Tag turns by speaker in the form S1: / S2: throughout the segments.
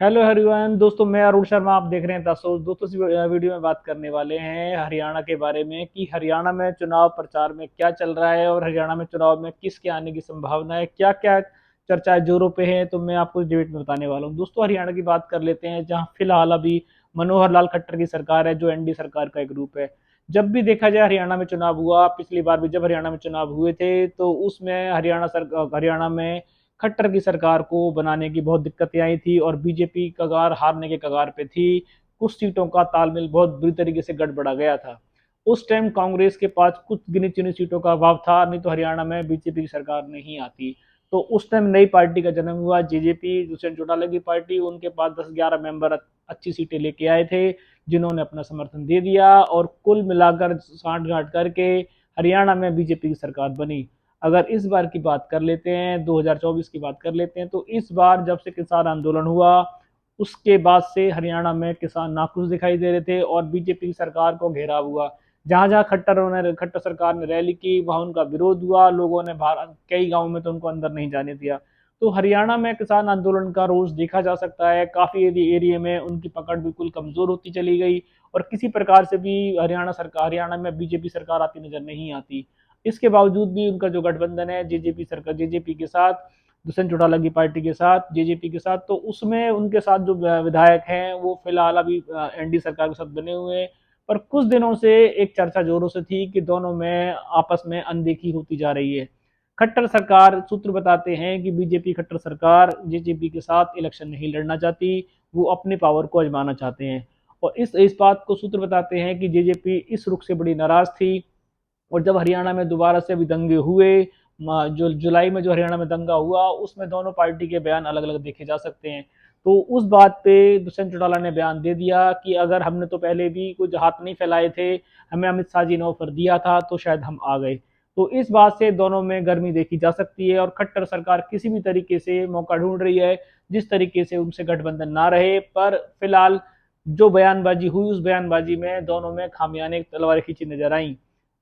S1: Hello everyone दोस्तों, मैं अरुण शर्मा। आप देख रहे हैं दसों दोस्तों। इस वीडियो में बात करने वाले हैं हरियाणा के बारे में कि हरियाणा में चुनाव प्रचार में क्या चल रहा है और हरियाणा में चुनाव में किसके आने की संभावना है, क्या क्या चर्चाएं जोरों पे हैं। तो मैं आपको इस डिबेट में बताने वाला हूं। दोस्तों, हरियाणा की बात कर लेते हैं, जहां फिलहाल अभी मनोहर लाल खट्टर की सरकार है, जो एनडी सरकार का एक रूप है। जब भी देखा जाए हरियाणा में चुनाव हुआ, पिछली बार भी जब हरियाणा में चुनाव हुए थे, तो उसमें हरियाणा में खट्टर की सरकार को बनाने की बहुत दिक्कतें आई थी और बीजेपी कगार हारने के कगार पे थी। कुछ सीटों का तालमेल बहुत बुरी तरीके से गड़बड़ा गया था। उस टाइम कांग्रेस के पास कुछ गिनी चुनी सीटों का अभाव था, नहीं तो हरियाणा में बीजेपी की सरकार नहीं आती। तो उस टाइम नई पार्टी का जन्म हुआ, जेजेपी, दुष्यंत चौटाला की पार्टी। उनके पास 10-11 मेंबर अच्छी सीटें लेके आए थे, जिन्होंने अपना समर्थन दे दिया और कुल मिलाकर साठ गांठ करके हरियाणा में बीजेपी की सरकार बनी। अगर इस बार की बात कर लेते हैं, 2024 की बात कर लेते हैं, तो इस बार जब से किसान आंदोलन हुआ, उसके बाद से हरियाणा में किसान नाखुश दिखाई दे रहे थे और बीजेपी की सरकार को घेराव हुआ। जहां जहां खट्टर सरकार ने रैली की, वहां उनका विरोध हुआ। लोगों ने बाहर कई गांवों में तो उनको अंदर नहीं जाने दिया। तो हरियाणा में किसान आंदोलन का रोज देखा जा सकता है। काफी एरिया में उनकी पकड़ बिल्कुल कमजोर होती चली गई और किसी प्रकार से भी हरियाणा में बीजेपी सरकार आती नजर नहीं आती। इसके बावजूद भी उनका जो गठबंधन है जेजेपी सरकार, जेजेपी के साथ, दुष्यंत चौटाला की पार्टी के साथ, जेजेपी के साथ, तो उसमें उनके साथ जो विधायक हैं वो फिलहाल अभी एनडी सरकार के साथ बने हुए हैं। पर कुछ दिनों से एक चर्चा जोरों से थी कि दोनों में आपस में अनदेखी होती जा रही है। खट्टर सरकार सूत्र बताते हैं कि बीजेपी खट्टर सरकार जेजेपी के साथ इलेक्शन नहीं लड़ना चाहती, वो अपनी पावर को आजमाना चाहते हैं। और इस बात को सूत्र बताते हैं कि जेजेपी इस रुख से बड़ी नाराज थी। और जब हरियाणा में दोबारा से अभी दंगे हुए, जो जुलाई में जो हरियाणा में दंगा हुआ, उसमें दोनों पार्टी के बयान अलग अलग देखे जा सकते हैं। तो उस बात पे दुष्यंत चौटाला ने बयान दे दिया कि अगर हमने तो पहले भी कुछ हाथ नहीं फैलाए थे, हमें अमित शाह जी ने ऑफर दिया था, तो शायद हम आ गए। तो इस बात से दोनों में गर्मी देखी जा सकती है और खट्टर सरकार किसी भी तरीके से मौका ढूंढ रही है जिस तरीके से उनसे गठबंधन ना रहे। पर फिलहाल जो बयानबाजी हुई, उस बयानबाजी में दोनों में खामियाने तलवार खींची नजर आई।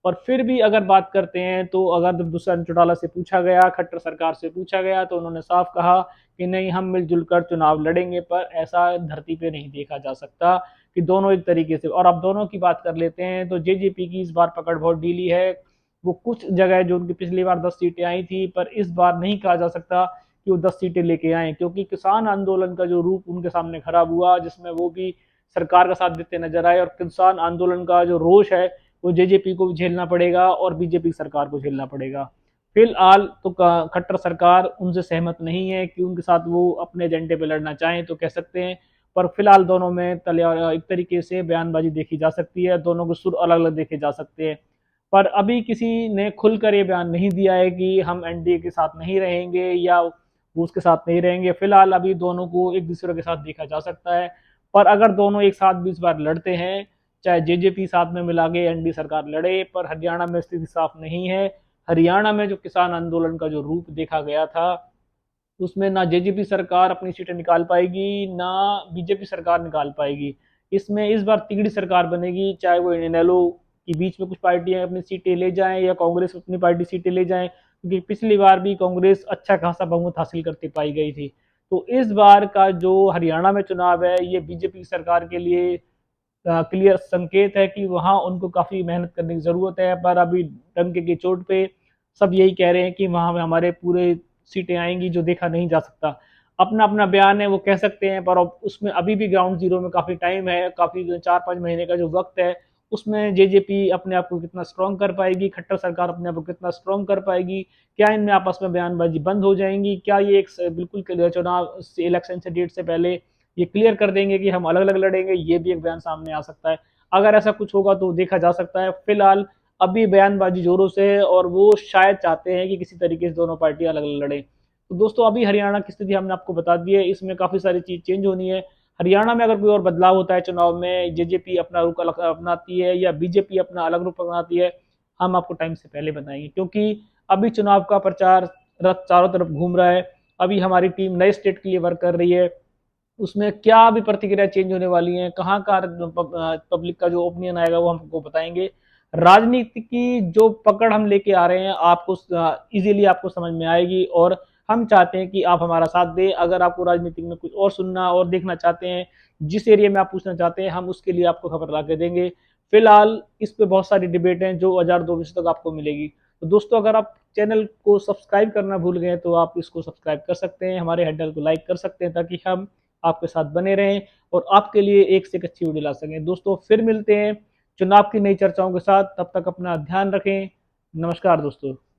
S1: और फिर भी अगर बात करते हैं, तो अगर दुष्यंत चौटाला से पूछा गया, खट्टर सरकार से पूछा गया, तो उन्होंने साफ कहा कि नहीं, हम मिलजुल कर चुनाव लड़ेंगे। पर ऐसा धरती पे नहीं देखा जा सकता कि दोनों एक तरीके से। और अब दोनों की बात कर लेते हैं, तो जेजेपी की इस बार पकड़ बहुत ढीली है। वो कुछ जगह जो उनकी पिछली बार 10 सीटें आई थी, पर इस बार नहीं कहा जा सकता कि वो 10 सीटें लेके आए, क्योंकि किसान आंदोलन का जो रूप उनके सामने खराब हुआ, जिसमें वो भी सरकार का साथ देते नजर आए, और किसान आंदोलन का जो रोष है वो जेजेपी को भी झेलना पड़ेगा और बीजेपी सरकार को झेलना पड़ेगा। फिलहाल तो खट्टर सरकार उनसे सहमत नहीं है कि उनके साथ वो अपने एजेंडे पे लड़ना चाहें तो कह सकते हैं। पर फिलहाल दोनों में तले एक तरीके से बयानबाजी देखी जा सकती है, दोनों के सुर अलग अलग देखे जा सकते हैं। पर अभी किसी ने खुलकर ये बयान नहीं दिया है कि हम एनडीए के साथ नहीं रहेंगे या वो उसके साथ नहीं रहेंगे। फिलहाल अभी दोनों को एक दूसरे के साथ देखा जा सकता है। पर अगर दोनों एक साथ भी इस बार लड़ते हैं, चाहे जेजेपी साथ में मिला के एनडी सरकार लड़े, पर हरियाणा में स्थिति साफ नहीं है। हरियाणा में जो किसान आंदोलन का जो रूप देखा गया था, उसमें ना जेजेपी सरकार अपनी सीटें निकाल पाएगी, ना बीजेपी सरकार निकाल पाएगी। इसमें इस बार तिगड़ी सरकार बनेगी, चाहे वो इनेलो के बीच में कुछ पार्टियां अपनी सीटें ले जाएं या कांग्रेस अपनी पार्टी सीटें ले जाएं, क्योंकि पिछली बार भी कांग्रेस अच्छा खासा बहुमत हासिल करती पाई गई थी। तो इस बार का जो हरियाणा में चुनाव है, ये बीजेपी सरकार के लिए क्लियर संकेत है कि वहां उनको काफी मेहनत करने की जरूरत है। पर अभी डंके की चोट पे सब यही कह रहे हैं कि वहां में हमारे पूरे सीटें आएंगी, जो देखा नहीं जा सकता। अपना अपना बयान है, वो कह सकते हैं, पर उसमें अभी भी ग्राउंड जीरो में काफी टाइम है, काफी 4-5 महीने का जो वक्त है, उसमें जेजेपी अपने आप को कितना स्ट्रॉन्ग कर पाएगी, खट्टर सरकार अपने आप को कितना स्ट्रॉन्ग कर पाएगी, क्या इनमें आपस में बयानबाजी बंद हो जाएंगी, क्या ये एक बिल्कुल चुनाव इलेक्शन से डेट से पहले ये क्लियर कर देंगे कि हम अलग अलग लड़ेंगे, ये भी एक बयान सामने आ सकता है। अगर ऐसा कुछ होगा तो देखा जा सकता है। फिलहाल अभी बयानबाजी जोरों से है और वो शायद चाहते हैं कि किसी तरीके से दोनों पार्टी अलग अलग लड़े। तो दोस्तों, अभी हरियाणा की स्थिति हमने आपको बता दी है, इसमें काफी सारी चीज चेंज होनी है। हरियाणा में अगर कोई और बदलाव होता है चुनाव में, जेजेपी अपना रुख अलग अपनाती है या बीजेपी अपना अलग रुख अपनाती है, हम आपको टाइम से पहले बताएंगे, क्योंकि अभी चुनाव का प्रचार रथ चारों तरफ घूम रहा है। अभी हमारी टीम नए स्टेट के लिए वर्क कर रही है, उसमें क्या भी प्रतिक्रिया चेंज होने वाली है, कहाँ का पब्लिक का जो ओपिनियन आएगा वो हमको बताएंगे। राजनीति की जो पकड़ हम लेके आ रहे हैं, आपको इजीली आपको समझ में आएगी और हम चाहते हैं कि आप हमारा साथ दें। अगर आपको राजनीति में कुछ और सुनना और देखना चाहते हैं, जिस एरिया में आप पूछना चाहते हैं, हम उसके लिए आपको खबर ला के देंगे। फिलहाल इस पे बहुत सारी डिबेट हैं जो 1002 बजे तक आपको मिलेगी। तो दोस्तों, अगर आप चैनल को सब्सक्राइब करना भूल गए तो आप इसको सब्सक्राइब कर सकते हैं, हमारे हैंडल को लाइक कर सकते हैं, ताकि हम आपके साथ बने रहें और आपके लिए एक से एक अच्छी वीडियो ला सकें। दोस्तों, फिर मिलते हैं चुनाव की नई चर्चाओं के साथ। तब तक अपना ध्यान रखें। नमस्कार दोस्तों।